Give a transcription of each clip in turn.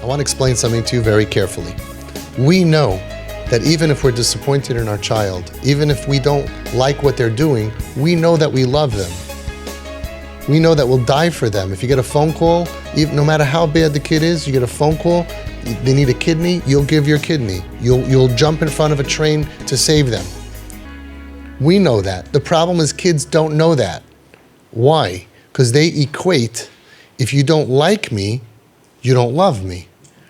I want to explain something to you very carefully. We know that even if we're disappointed in our child, even if we don't like what they're doing, we know that we love them. We know that we'll die for them. If you get a phone call, even, no matter how bad the kid is, you get a phone call, they need a kidney, you'll give your kidney. You'll jump in front of a train to save them. We know that. The problem is kids don't know that. Why? Because they equate, if you don't like me, you don't love me.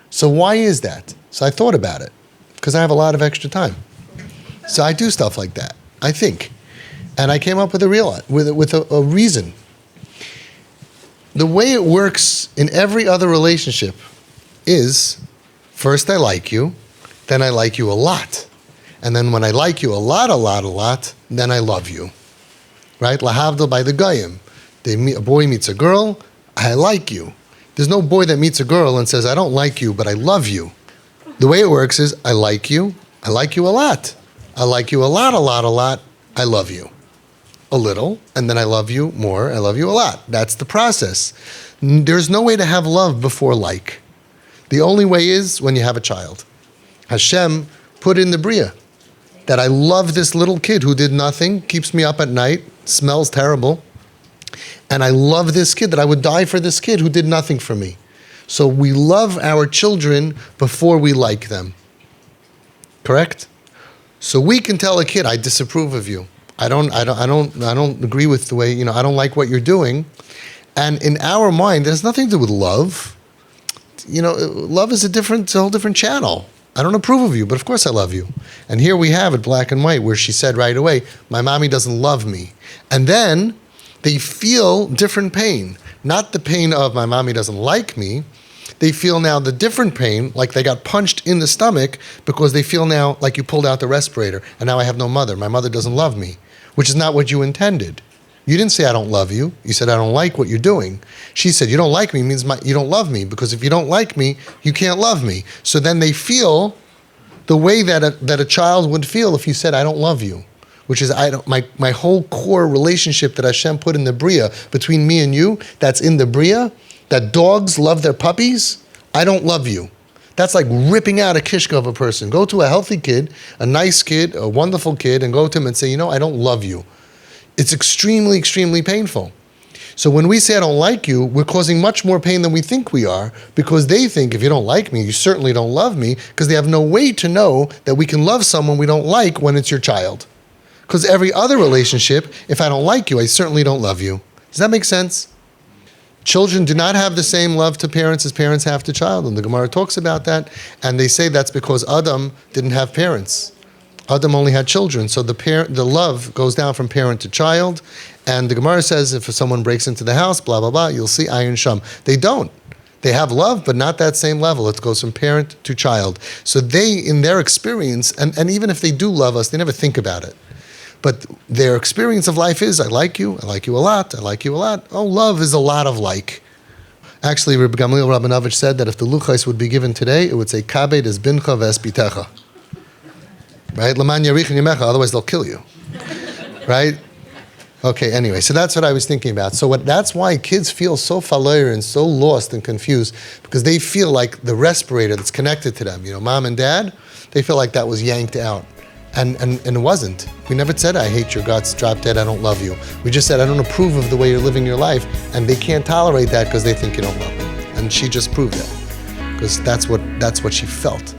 So why is that? So I thought about it, because I have a lot of extra time. So I do stuff like that, I think. And I came up with a reason. The way it works in every other relationship is, first I like you, then I like you a lot. And then when I like you a lot, then I love you. Right? Lahavdil by the Goyim. A boy meets a girl, I like you. There's no boy that meets a girl and says, I don't like you, but I love you. The way it works is, I like you a lot. I like you a lot, I love you. A little, and then I love you more, I love you a lot. That's the process. There's no way to have love before like. The only way is when you have a child. Hashem put in the Bria that I love this little kid who did nothing, keeps me up at night, smells terrible, and I love this kid, that I would die for this kid who did nothing for me. So we love our children before we like them. Correct? So we can tell a kid, I disapprove of you. I don't agree with the way, I don't like what you're doing. And in our mind, there's nothing to do with love. Love is a whole different channel. I don't approve of you, but of course I love you. And here we have it, black and white, where she said right away, my mommy doesn't love me. And then they feel different pain. Not the pain of my mommy doesn't like me. They feel now the different pain, like they got punched in the stomach, because they feel now like you pulled out the respirator, and now I have no mother. My mother doesn't love me, which is not what you intended. You didn't say I don't love you. You said I don't like what you're doing. She said you don't like me means you don't love me, because if you don't like me, you can't love me. So then they feel the way that a child would feel if you said I don't love you, which is my whole core relationship that Hashem put in the Bria between me and you, that's in the Bria, that dogs love their puppies, I don't love you. That's like ripping out a kishka of a person. Go to a healthy kid, a nice kid, a wonderful kid, and go to him and say, I don't love you. It's extremely, extremely painful. So when we say I don't like you, we're causing much more pain than we think we are, because they think if you don't like me, you certainly don't love me, because they have no way to know that we can love someone we don't like when it's your child. Because every other relationship, if I don't like you, I certainly don't love you. Does that make sense? Children do not have the same love to parents as parents have to child, and the Gemara talks about that, and they say that's because Adam didn't have parents. Adam only had children, so the love goes down from parent to child, and the Gemara says if someone breaks into the house, blah, blah, blah, you'll see ayin sham. They don't. They have love, but not that same level. It goes from parent to child. So they, in their experience, and even if they do love us, they never think about it. But their experience of life is, I like you a lot, I like you a lot. Oh, love is a lot of like. Actually, Rabbi Gamliel Rabinovich said that if the luchais would be given today, it would say, Kabed es bincha ves bitecha. Right? Laman yarich yemecha, otherwise they'll kill you. Right? Okay, anyway, so that's what I was thinking about. So that's why kids feel so falir and so lost and confused, because they feel like the respirator that's connected to them, mom and dad, they feel like that was yanked out. And it wasn't. We never said, I hate your guts, drop dead, I don't love you. We just said, I don't approve of the way you're living your life, and they can't tolerate that because they think you don't love them. And she just proved that, because that's what she felt.